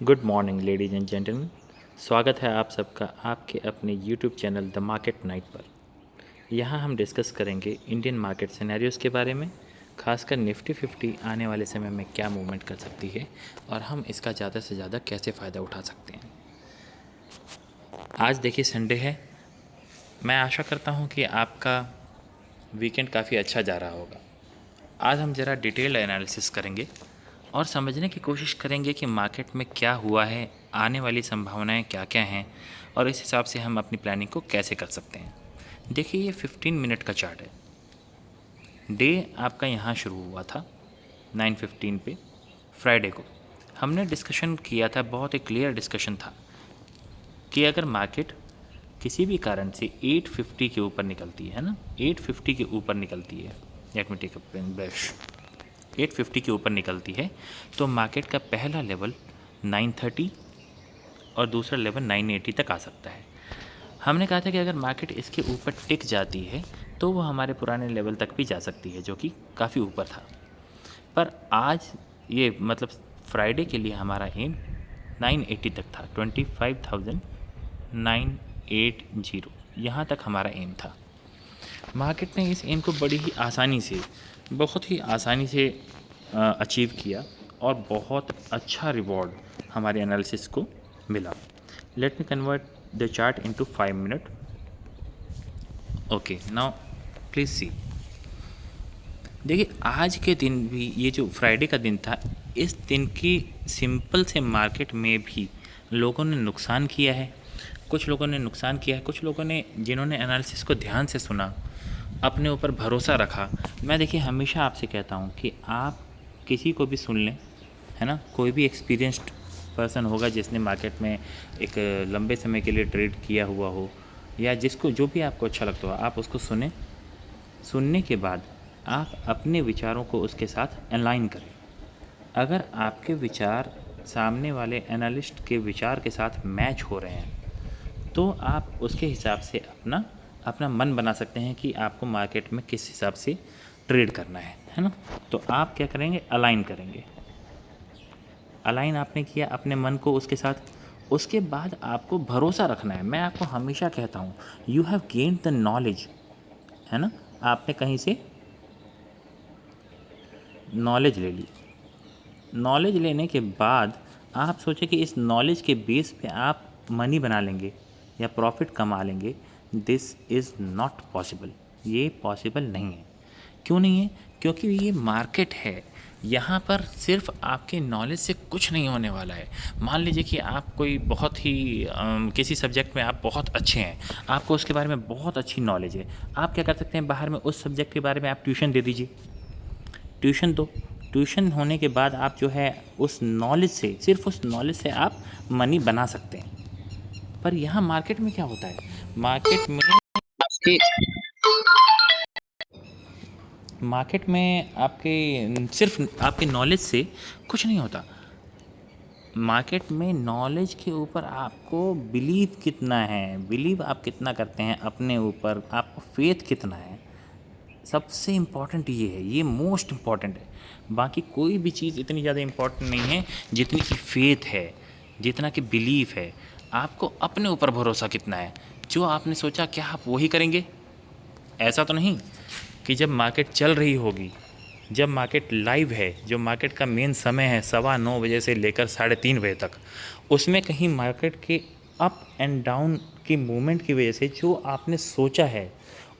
Good morning ladies and gentleman. स्वागत है आप सबका आपके अपने YouTube channel the market night पर। यहाँ हम डिस्कस करेंगे इंडियन मार्केट सिनेरियोज़ के बारे में, खासकर निफ्टी 50 आने वाले समय में क्या मूवमेंट कर सकती है और हम इसका ज़्यादा से ज़्यादा कैसे फ़ायदा उठा सकते हैं। आज देखिए संडे है, मैं आशा करता हूँ कि आपका वीकेंड काफ़ी अच्छा जा रहा होगा। आज हम ज़रा डिटेल्ड एनालिसिस करेंगे और समझने की कोशिश करेंगे कि मार्केट में क्या हुआ है, आने वाली संभावनाएं क्या क्या हैं और इस हिसाब से हम अपनी प्लानिंग को कैसे कर सकते हैं। देखिए ये 15 मिनट का चार्ट है। डे आपका यहाँ शुरू हुआ था 9:15 पे फ्राइडे को। हमने डिस्कशन किया था, बहुत एक क्लियर डिस्कशन था कि अगर मार्केट किसी भी कारण से 850 के ऊपर निकलती है ना, 850 के ऊपर निकलती है, let me take a brush, 850 के ऊपर निकलती है तो मार्केट का पहला लेवल 930 और दूसरा लेवल 980 तक आ सकता है। हमने कहा था कि अगर मार्केट इसके ऊपर टिक जाती है तो वो हमारे पुराने लेवल तक भी जा सकती है, जो कि काफ़ी ऊपर था। पर आज ये मतलब फ्राइडे के लिए हमारा एम 980 तक था, 25,980 यहाँ तक हमारा एम था। मार्केट ने इस एम को बड़ी ही आसानी से, बहुत ही आसानी से अचीव किया और बहुत अच्छा रिवॉर्ड हमारे एनालिसिस को मिला। Let me convert the chart into 5 minute. Okay, now please see. देखिए आज के दिन भी, ये जो फ्राइडे का दिन था, इस दिन की सिंपल से मार्केट में भी लोगों ने नुकसान किया है। कुछ लोगों ने नुकसान किया है, कुछ लोगों ने, जिन्होंने एनालिसिस को ध्यान से सुना, अपने ऊपर भरोसा रखा। मैं देखिए हमेशा आपसे कहता हूँ कि आप किसी को भी सुन लें, है ना, कोई भी एक्सपीरियंस्ड पर्सन होगा जिसने मार्केट में एक लंबे समय के लिए ट्रेड किया हुआ हो, या जिसको जो भी आपको अच्छा लगता हो, आप उसको सुने। सुनने के बाद आप अपने विचारों को उसके साथ अलाइन करें। अगर आपके विचार सामने वाले एनालिस्ट के विचार के साथ मैच हो रहे हैं तो आप उसके हिसाब से अपना अपना मन बना सकते हैं कि आपको मार्केट में किस हिसाब से ट्रेड करना है ना। तो आप क्या करेंगे, अलाइन करेंगे। अलाइन आपने किया अपने मन को उसके साथ, उसके बाद आपको भरोसा रखना है। मैं आपको हमेशा कहता हूँ, you have gained the knowledge, है ना, आपने कहीं से नॉलेज ले ली। नॉलेज लेने के बाद आप सोचें कि इस नॉलेज के बेस पे आप मनी बना लेंगे या प्रॉफिट कमा लेंगे। दिस इज़ नॉट पॉसिबल, ये पॉसिबल नहीं है। क्यों नहीं है? क्योंकि ये मार्केट है, यहाँ पर सिर्फ आपके नॉलेज से कुछ नहीं होने वाला है। मान लीजिए कि आप कोई बहुत ही किसी सब्जेक्ट में आप बहुत अच्छे हैं, आपको उसके बारे में बहुत अच्छी नॉलेज है। आप क्या कर सकते हैं, बाहर में उस सब्जेक्ट के बारे में आप ट्यूशन दे दीजिए। ट्यूशन दो, ट्यूशन होने के बाद आप जो है उस नॉलेज से, सिर्फ उस नॉलेज से आप मनी बना सकते हैं। पर यहाँ मार्केट में क्या होता है, मार्केट में आपके सिर्फ आपके नॉलेज से कुछ नहीं होता। मार्केट में नॉलेज के ऊपर आपको बिलीव कितना है, बिलीव आप कितना करते हैं अपने ऊपर, आपको फेथ कितना है, सबसे इम्पॉर्टेंट ये है, ये मोस्ट इम्पॉर्टेंट है। बाकी कोई भी चीज़ इतनी ज़्यादा इम्पॉर्टेंट नहीं है जितनी कि फेथ है, जितना कि बिलीफ है। आपको अपने ऊपर भरोसा कितना है, जो आपने सोचा क्या आप वही करेंगे। ऐसा तो नहीं कि जब मार्केट चल रही होगी, जब मार्केट लाइव है, जो मार्केट का मेन समय है 9:15 बजे से लेकर 3:30 बजे तक, उसमें कहीं मार्केट के अप एंड डाउन की मूवमेंट की वजह से जो आपने सोचा है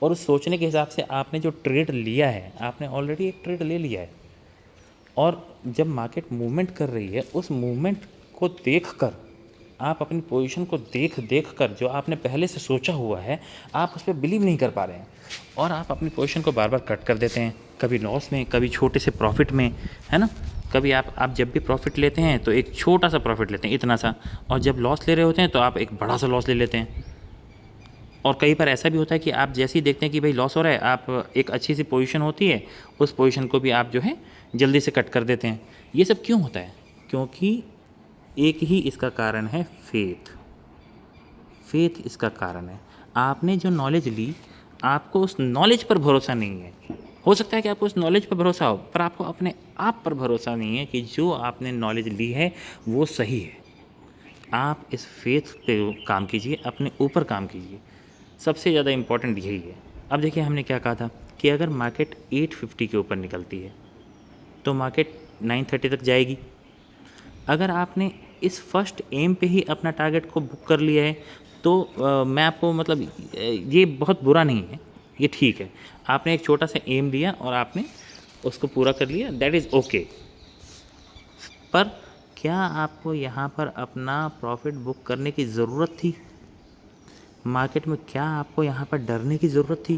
और उस सोचने के हिसाब से आपने जो ट्रेड लिया है, आपने ऑलरेडी एक ट्रेड ले लिया है, और जब मार्केट मूवमेंट कर रही है उस मूवमेंट को देखकर, आप अपनी पोजीशन को देख कर जो आपने पहले से सोचा हुआ है, आप उस पर बिलीव नहीं कर पा रहे हैं और आप अपनी पोजीशन को बार बार कट कर देते हैं, कभी लॉस में, कभी छोटे से प्रॉफिट में, है ना। कभी आप जब भी प्रॉफिट लेते हैं तो एक छोटा सा प्रॉफिट लेते हैं, इतना सा, और जब लॉस ले रहे होते हैं तो आप एक बड़ा सा लॉस ले लेते हैं। और कई बार ऐसा भी होता है कि आप जैसे ही देखते हैं कि भाई लॉस हो रहा है, आप एक अच्छी सी पोजीशन होती है, उस पोजीशन को भी आप जो है जल्दी से कट कर देते हैं। ये सब क्यों होता है? क्योंकि एक ही इसका कारण है, फेथ। फेथ इसका कारण है। आपने जो नॉलेज ली, आपको उस नॉलेज पर भरोसा नहीं है। हो सकता है कि आपको उस नॉलेज पर भरोसा हो, पर आपको अपने आप पर भरोसा नहीं है कि जो आपने नॉलेज ली है वो सही है। आप इस फेथ पे काम कीजिए, अपने ऊपर काम कीजिए, सबसे ज़्यादा इम्पोर्टेंट यही है। अब देखिए हमने क्या कहा था कि अगर मार्केट 850 के ऊपर निकलती है तो मार्केट 930 तक जाएगी। अगर आपने इस फर्स्ट एम पे ही अपना टारगेट को बुक कर लिया है तो मैं आपको मतलब ये बहुत बुरा नहीं है, ये ठीक है। आपने एक छोटा सा एम लिया और आपने उसको पूरा कर लिया, दैट इज़ ओके। पर क्या आपको यहाँ पर अपना प्रॉफिट बुक करने की ज़रूरत थी? मार्केट में क्या आपको यहाँ पर डरने की ज़रूरत थी?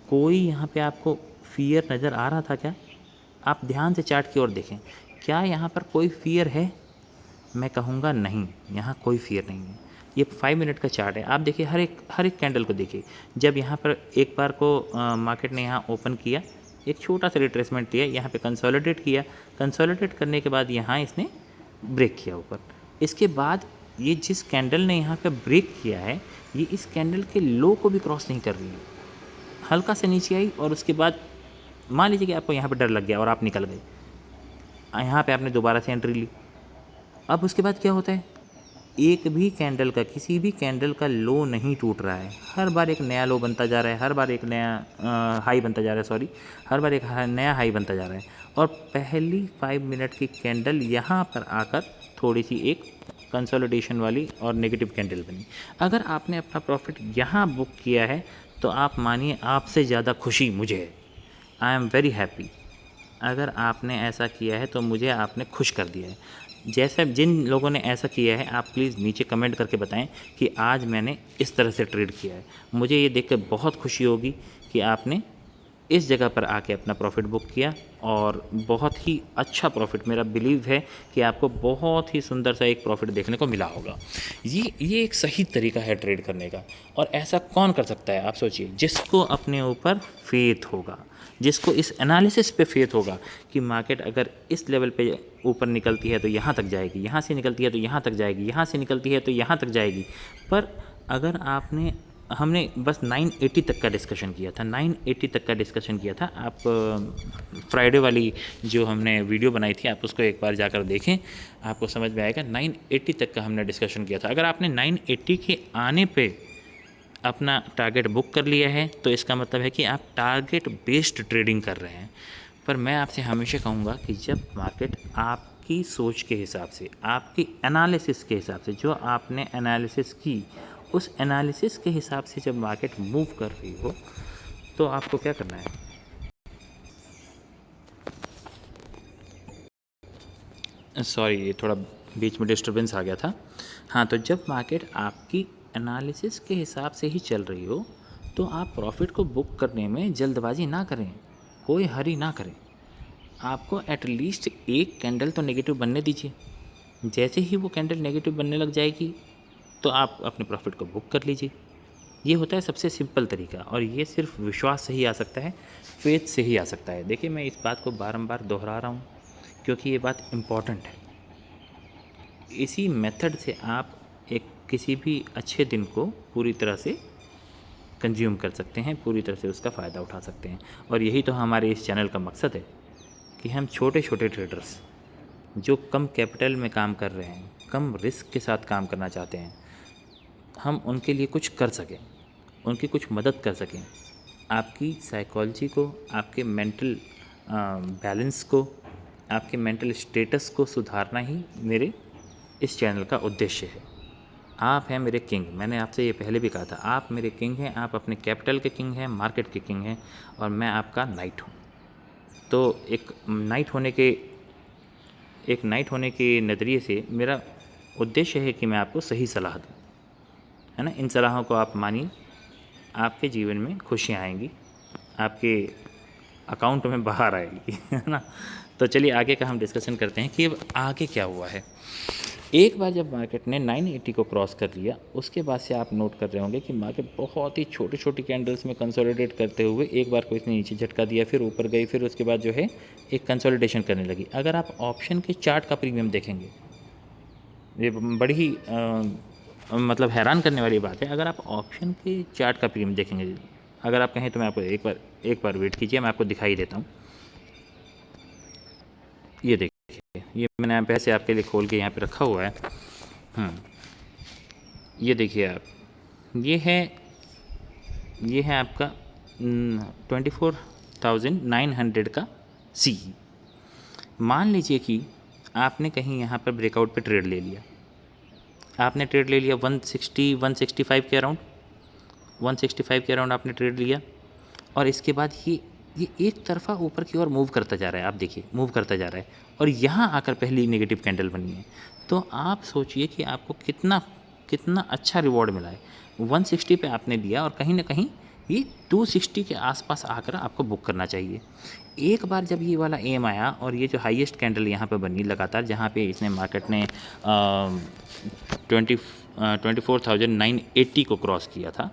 कोई यहाँ पे आपको फ़ियर नज़र आ रहा था क्या? आप ध्यान से चार्ट की ओर देखें, क्या यहाँ पर कोई फ़ियर है? मैं कहूँगा नहीं, यहाँ कोई फ़ियर नहीं है। ये 5 मिनट का चार्ट है, आप देखिए हर एक कैंडल को देखिए। जब यहाँ पर एक बार को मार्केट ने यहाँ ओपन किया, एक छोटा सा रिट्रेसमेंट लिया, यहाँ पे कंसोलिडेट किया, कंसोलिडेट करने के बाद यहाँ इसने ब्रेक किया ऊपर। इसके बाद ये जिस कैंडल ने यहाँ पे ब्रेक किया है, ये इस कैंडल के लो को भी क्रॉस नहीं कर रही है। हल्का से नीचे आई और उसके बाद मान लीजिए कि आपको यहाँ पे डर लग गया और आप निकल गए, यहाँ पे आपने दोबारा से एंट्री ली। अब उसके बाद क्या होता है, एक भी कैंडल का, किसी भी कैंडल का लो नहीं टूट रहा है, हर बार एक नया लो बनता जा रहा है, हर बार एक नया हाई बनता जा रहा है, सॉरी, हर बार एक नया हाई बनता जा रहा है। और पहली 5 मिनट की कैंडल यहाँ पर आकर थोड़ी सी एक कंसोलिडेशन वाली और नेगेटिव कैंडल बनी। अगर आपने अपना प्रॉफिट यहाँ बुक किया है तो आप मानिए आपसे ज़्यादा खुशी मुझे है। I am very happy. अगर आपने ऐसा किया है तो मुझे आपने खुश कर दिया है। जैसे जिन लोगों ने ऐसा किया है आप प्लीज़ नीचे कमेंट करके बताएं कि आज मैंने इस तरह से ट्रेड किया है। मुझे ये देख कर बहुत खुशी होगी कि आपने इस जगह पर आके अपना प्रॉफिट बुक किया और बहुत ही अच्छा प्रॉफिट, मेरा बिलीव है कि आपको बहुत ही सुंदर सा एक प्रॉफिट देखने को मिला होगा। ये एक सही तरीका है ट्रेड करने का। और ऐसा कौन कर सकता है आप सोचिए, जिसको अपने ऊपर फेथ होगा, जिसको इस एनालिसिस पे फेथ होगा कि मार्केट अगर इस लेवल पे ऊपर निकलती है तो यहाँ तक जाएगी, यहाँ से निकलती है तो यहाँ तक जाएगी, यहाँ से निकलती है तो यहाँ तक जाएगी। पर अगर आपने, हमने बस 980 तक का डिस्कशन किया था, 980 तक का डिस्कशन किया था। आप फ्राइडे वाली जो हमने वीडियो बनाई थी आप उसको एक बार जाकर देखें, आपको समझ में आएगा। 980 तक का हमने डिस्कशन किया था। अगर आपने 980 के आने पे अपना टारगेट बुक कर लिया है तो इसका मतलब है कि आप टारगेट बेस्ड ट्रेडिंग कर रहे हैं। पर मैं आपसे हमेशा कहूँगा कि जब मार्केट आपकी सोच के हिसाब से, आपकी एनालिसिस के हिसाब से, जो आपने एनालिसिस की उस एनालिसिस के हिसाब से जब मार्केट मूव कर रही हो तो आपको क्या करना है। सॉरी, ये थोड़ा बीच में डिस्टरबेंस आ गया था। हाँ, तो जब मार्केट आपकी एनालिसिस के हिसाब से ही चल रही हो तो आप प्रॉफिट को बुक करने में जल्दबाजी ना करें, कोई हरी ना करें। आपको एटलीस्ट एक कैंडल तो नेगेटिव बनने दीजिए। जैसे ही वो कैंडल नेगेटिव बनने लग जाएगी तो आप अपने प्रॉफिट को बुक कर लीजिए। ये होता है सबसे सिंपल तरीका और ये सिर्फ विश्वास से ही आ सकता है, फेथ से ही आ सकता है। देखिए मैं इस बात को बारंबार दोहरा रहा हूँ क्योंकि ये बात इम्पॉर्टेंट है। इसी मेथड से आप एक किसी भी अच्छे दिन को पूरी तरह से कंज्यूम कर सकते हैं, पूरी तरह से उसका फ़ायदा उठा सकते हैं। और यही तो हमारे इस चैनल का मकसद है कि हम छोटे छोटे ट्रेडर्स जो कम कैपिटल में काम कर रहे हैं, कम रिस्क के साथ काम करना चाहते हैं, हम उनके लिए कुछ कर सकें, उनकी कुछ मदद कर सकें। आपकी साइकोलॉजी को, आपके मेंटल बैलेंस को, आपके मेंटल स्टेटस को सुधारना ही मेरे इस चैनल का उद्देश्य है। आप हैं मेरे किंग, मैंने आपसे ये पहले भी कहा था, आप मेरे किंग हैं, आप अपने कैपिटल के किंग हैं, मार्केट के किंग हैं और मैं आपका नाइट हूँ। तो एक नाइट होने के नज़रिए से मेरा उद्देश्य है कि मैं आपको सही सलाह दूँ, है ना। इन सलाहों को आप मानिए, आपके जीवन में खुशियाँ आएंगी, आपके अकाउंट में बाहर आएगी, है ना। तो चलिए आगे का हम डिस्कशन करते हैं कि अब आगे क्या हुआ है। एक बार जब मार्केट ने 980 को क्रॉस कर लिया उसके बाद से आप नोट कर रहे होंगे कि मार्केट बहुत ही छोटी छोटी कैंडल्स में कंसोलिडेट करते हुए एक बार को इसने नीचे झटका दिया, फिर ऊपर गई, फिर उसके बाद जो है एक कंसोलिडेशन करने लगी। अगर आप ऑप्शन के चार्ट का प्रीमियम देखेंगे, ये बड़ी ही मतलब हैरान करने वाली बात है। अगर आप ऑप्शन के चार्ट का प्रीमियम देखेंगे, अगर आप कहें तो मैं आपको एक बार वेट कीजिए, मैं आपको दिखाई देता हूँ। ये देखिए, ये मैंने यहाँ पे से आपके लिए खोल के यहाँ पे रखा हुआ है। ये देखिए आप, ये है ये है आपका 24,900 का सी। मान लीजिए कि आपने कहीं यहाँ पर ब्रेकआउट पे ट्रेड ले लिया, आपने ट्रेड ले लिया 160 165 के अराउंड, 165 के अराउंड आपने ट्रेड लिया, और इसके बाद ये एक तरफा ऊपर की ओर मूव करता जा रहा है। आप देखिए मूव करता जा रहा है, और यहाँ आकर पहली नेगेटिव कैंडल बनी है। तो आप सोचिए कि आपको कितना कितना अच्छा रिवॉर्ड मिला है। 160 पे आपने लिया, और कहीं ना कहीं ये 260 के आसपास आकर आपको बुक करना चाहिए। एक बार जब ये वाला एम आया और ये जो हाईएस्ट कैंडल यहाँ पे बनी लगातार, जहाँ पे इसने मार्केट ने 24,980 को क्रॉस किया था,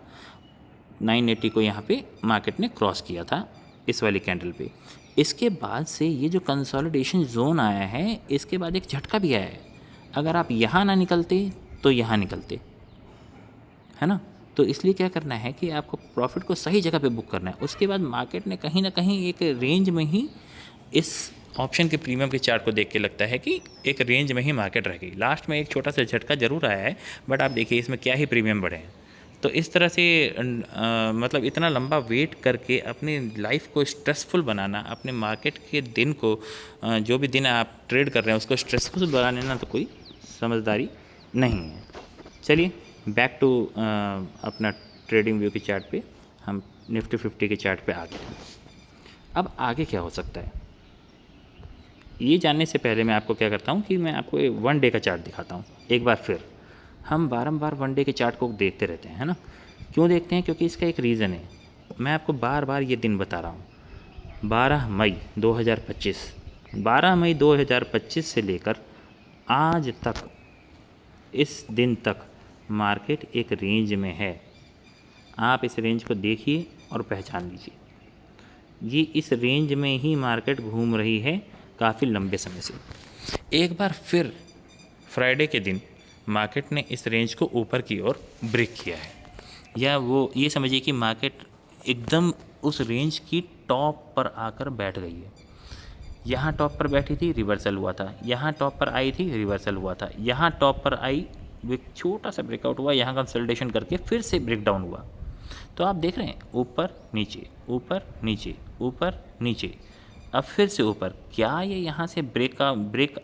980 को यहाँ पे मार्केट ने क्रॉस किया था इस वाली कैंडल पे। इसके बाद से ये जो कंसोलिडेशन जोन आया है, इसके बाद एक झटका भी आया है। अगर आप यहाँ ना निकलते तो यहाँ निकलते, है ना। तो इसलिए क्या करना है कि आपको प्रॉफिट को सही जगह पे बुक करना है। उसके बाद मार्केट ने कहीं ना कहीं एक रेंज में ही, इस ऑप्शन के प्रीमियम के चार्ट को देख के लगता है कि एक रेंज में ही मार्केट रह गई। लास्ट में एक छोटा सा झटका जरूर आया है, बट आप देखिए इसमें क्या ही प्रीमियम बढ़े हैं। तो इस तरह से मतलब इतना लंबा वेट करके अपनी लाइफ को स्ट्रेसफुल बनाना, अपने मार्केट के दिन को जो भी दिन आप ट्रेड कर रहे हैं उसको स्ट्रेसफुल बनाने ना, तो कोई समझदारी नहीं है। चलिए बैक टू अपना ट्रेडिंग व्यू के चार्ट पे, हम निफ्टी 50 के चार्ट पे आ गए। अब आगे क्या हो सकता है, ये जानने से पहले मैं आपको क्या करता हूँ कि मैं आपको 1 डे का चार्ट दिखाता हूँ। एक बार फिर हम बारंबार 1 डे के चार्ट को देखते रहते हैं, है ना। क्यों देखते हैं? क्योंकि इसका एक रीज़न है। मैं आपको बार बार ये दिन बता रहा हूँ, 12 मई 2025, 12 मई 2025 से लेकर आज तक, इस दिन तक मार्केट एक रेंज में है। आप इस रेंज को देखिए और पहचान लीजिए, ये इस रेंज में ही मार्केट घूम रही है काफ़ी लंबे समय से। एक बार फिर फ्राइडे के दिन मार्केट ने इस रेंज को ऊपर की ओर ब्रेक किया है, या वो ये समझिए कि मार्केट एकदम उस रेंज की टॉप पर आकर बैठ गई है। यहाँ टॉप पर बैठी थी, रिवर्सल हुआ था, यहाँ टॉप पर आई थी, रिवर्सल हुआ था, यहाँ टॉप पर आई, एक छोटा सा ब्रेकआउट हुआ, यहाँ कंसल्टेशन करके फिर से ब्रेक डाउन हुआ। तो आप देख रहे हैं ऊपर नीचे, ऊपर नीचे, ऊपर नीचे, अब फिर से ऊपर। क्या ये यहाँ से ब्रेक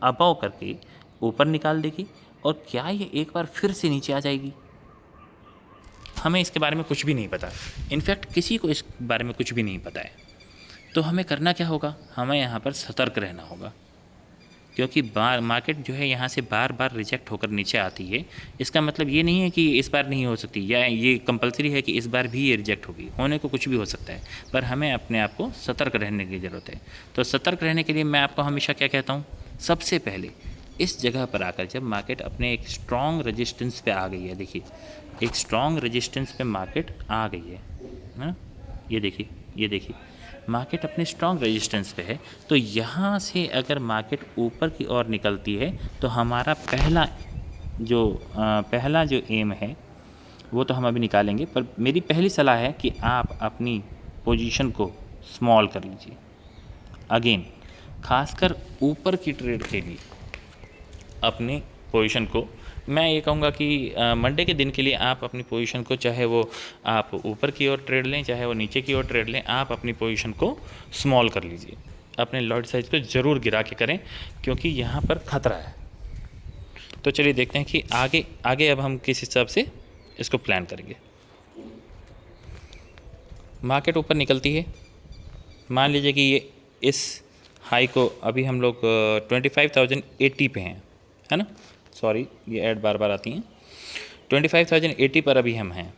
अबाव करके ऊपर निकाल देगी, और क्या ये एक बार फिर से नीचे आ जाएगी? हमें इसके बारे में कुछ भी नहीं पता। इनफैक्ट किसी को इस बारे में कुछ भी नहीं पता है। तो हमें करना क्या होगा? हमें यहाँ पर सतर्क रहना होगा, क्योंकि मार्केट जो है यहाँ से बार बार रिजेक्ट होकर नीचे आती है। इसका मतलब ये नहीं है कि इस बार नहीं हो सकती, या ये कंपलसरी है कि इस बार भी ये रिजेक्ट होगी। होने को कुछ भी हो सकता है, पर हमें अपने आप को सतर्क रहने की ज़रूरत है। तो सतर्क रहने के लिए मैं आपको हमेशा क्या कहता हूँ, सबसे पहले इस जगह पर आकर जब मार्केट अपने एक स्ट्रॉन्ग रेजिस्टेंस पे आ गई है, देखिए एक स्ट्रॉन्ग रेजिस्टेंस पे मार्केट आ गई है ना, ये देखिए, ये देखिए मार्केट अपने स्ट्रॉन्ग रेजिस्टेंस पे है। तो यहाँ से अगर मार्केट ऊपर की ओर निकलती है तो हमारा पहला जो एम है वो तो हम अभी निकालेंगे, पर मेरी पहली सलाह है कि आप अपनी पोजीशन को स्मॉल कर लीजिए। अगेन खासकर ऊपर की ट्रेड के लिए अपनी पोजीशन को, मैं ये कहूँगा कि मंडे के दिन के लिए आप अपनी पोजीशन को, चाहे वो आप ऊपर की ओर ट्रेड लें चाहे वो नीचे की ओर ट्रेड लें, आप अपनी पोजीशन को स्मॉल कर लीजिए। अपने लॉट साइज को ज़रूर गिरा के करें, क्योंकि यहाँ पर खतरा है। तो चलिए देखते हैं कि आगे अब हम किस हिसाब से इसको प्लान करेंगे। मार्केट ऊपर निकलती है, मान लीजिए कि ये इस हाई को अभी हम लोग 25,080 पे हैं, है ना। सॉरी, ये ऐड बार बार आती हैं। 25,080 पर अभी हम हैं।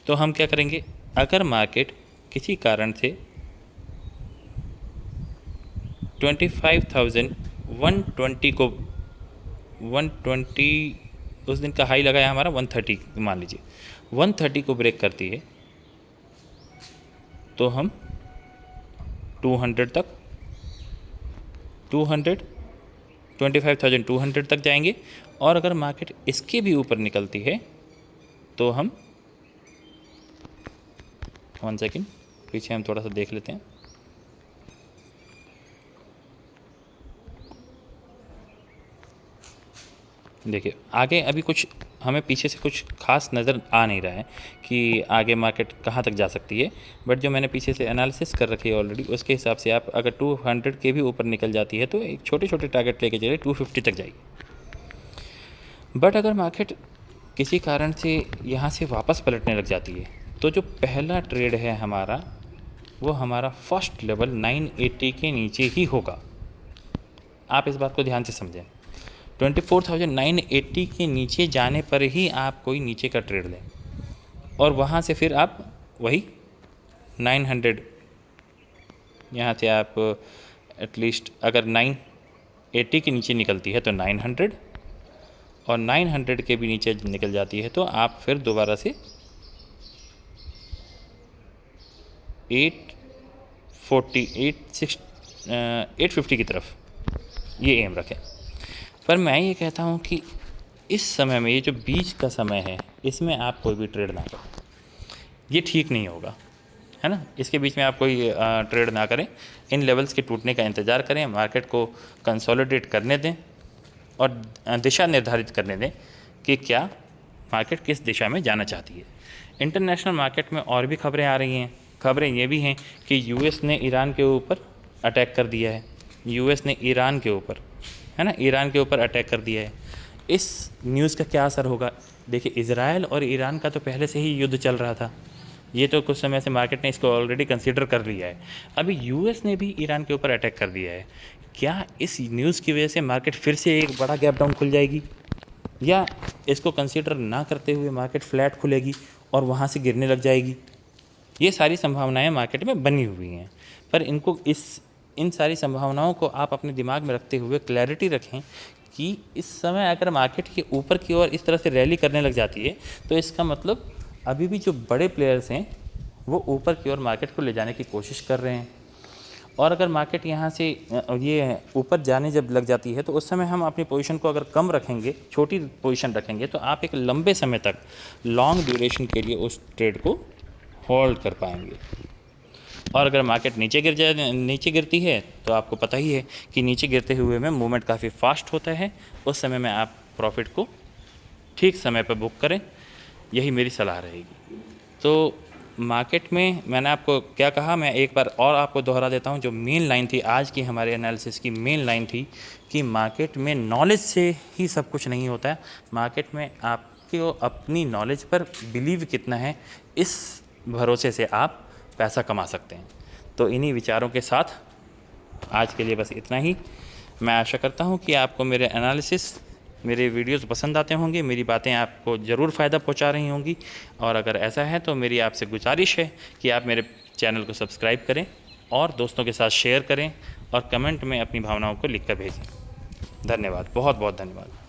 तो हम क्या करेंगे, अगर मार्केट किसी कारण से 25,120 को 120, उस दिन का हाई लगा है हमारा 130, मान लीजिए 130 को ब्रेक करती है, तो हम 200 तक, 25,200 तक जाएंगे। और अगर मार्केट इसके भी ऊपर निकलती है तो हम 1 सेकेंड पीछे हम थोड़ा सा देख लेते हैं। देखिए आगे अभी कुछ हमें पीछे से कुछ खास नज़र आ नहीं रहा है कि आगे मार्केट कहाँ तक जा सकती है, बट जो मैंने पीछे से एनालिसिस कर रखी है ऑलरेडी उसके हिसाब से आप अगर 200 के भी ऊपर निकल जाती है तो एक छोटे छोटे टारगेट लेके चलिए 250 तक जाएगी। बट अगर मार्केट किसी कारण से यहाँ से वापस पलटने लग जाती है तो जो पहला ट्रेड है हमारा वो हमारा फर्स्ट लेवल 980 के नीचे ही होगा। आप इस बात को ध्यान से समझें, 24,980 के नीचे जाने पर ही आप कोई नीचे का ट्रेड लें और वहाँ से फिर आप वही 900 यहाँ से आप एटलीस्ट अगर 980 के नीचे निकलती है तो 900 और 900 के भी नीचे निकल जाती है तो आप फिर दोबारा से 850 की तरफ ये एम रखें। पर मैं ये कहता हूँ कि इस समय में ये जो बीच का समय है इसमें आप कोई भी ट्रेड ना करें, ये ठीक नहीं होगा, है ना। इसके बीच में आप कोई ट्रेड ना करें, इन लेवल्स के टूटने का इंतज़ार करें, मार्केट को कंसोलिडेट करने दें और दिशा निर्धारित करने दें कि क्या मार्केट किस दिशा में जाना चाहती है। इंटरनेशनल मार्केट में और भी खबरें आ रही हैं। खबरें ये भी हैं कि यूएस ने ईरान के ऊपर अटैक कर दिया है, यूएस ने ईरान के ऊपर, है ना, ईरान के ऊपर अटैक कर दिया है। इस न्यूज़ का क्या असर होगा? देखिए इज़राइल और ईरान का तो पहले से ही युद्ध चल रहा था, ये तो कुछ समय से मार्केट ने इसको ऑलरेडी कंसीडर कर लिया है। अभी यूएस ने भी ईरान के ऊपर अटैक कर दिया है। क्या इस न्यूज़ की वजह से मार्केट फिर से एक बड़ा गैप डाउन खुल जाएगी या इसको कंसीडर ना करते हुए मार्केट फ्लैट खुलेगी और वहाँ से गिरने लग जाएगी? ये सारी संभावनाएं मार्केट में बनी हुई हैं, पर इन सारी संभावनाओं को आप अपने दिमाग में रखते हुए क्लैरिटी रखें कि इस समय अगर मार्केट के ऊपर की ओर इस तरह से रैली करने लग जाती है तो इसका मतलब अभी भी जो बड़े प्लेयर्स हैं वो ऊपर की ओर मार्केट को ले जाने की कोशिश कर रहे हैं। और अगर मार्केट यहाँ से ये ऊपर जाने जब लग जाती है तो उस समय हम अपनी पोजीशन को अगर कम रखेंगे, छोटी पोजीशन रखेंगे, तो आप एक लंबे समय तक लॉन्ग ड्यूरेशन के लिए उस ट्रेड को होल्ड कर पाएंगे। और अगर मार्केट नीचे गिरती है तो आपको पता ही है कि नीचे गिरते हुए में मूवमेंट काफ़ी फास्ट होता है, उस समय में आप प्रॉफिट को ठीक समय पर बुक करें, यही मेरी सलाह रहेगी। तो मार्केट में मैंने आपको क्या कहा, मैं एक बार और आपको दोहरा देता हूँ। जो मेन लाइन थी आज की हमारे एनालिसिस की, मेन लाइन थी कि मार्केट में नॉलेज से ही सब कुछ नहीं होता है, मार्केट में आपको अपनी नॉलेज पर बिलीव कितना है, इस भरोसे से आप पैसा कमा सकते हैं। तो इन्हीं विचारों के साथ आज के लिए बस इतना ही। मैं आशा करता हूँ कि आपको मेरे एनालिसिस, मेरे वीडियोस पसंद आते होंगे, मेरी बातें आपको ज़रूर फ़ायदा पहुँचा रही होंगी। और अगर ऐसा है तो मेरी आपसे गुजारिश है कि आप मेरे चैनल को सब्सक्राइब करें और दोस्तों के साथ शेयर करें और कमेंट में अपनी भावनाओं को लिख कर भेजें। धन्यवाद, बहुत बहुत धन्यवाद।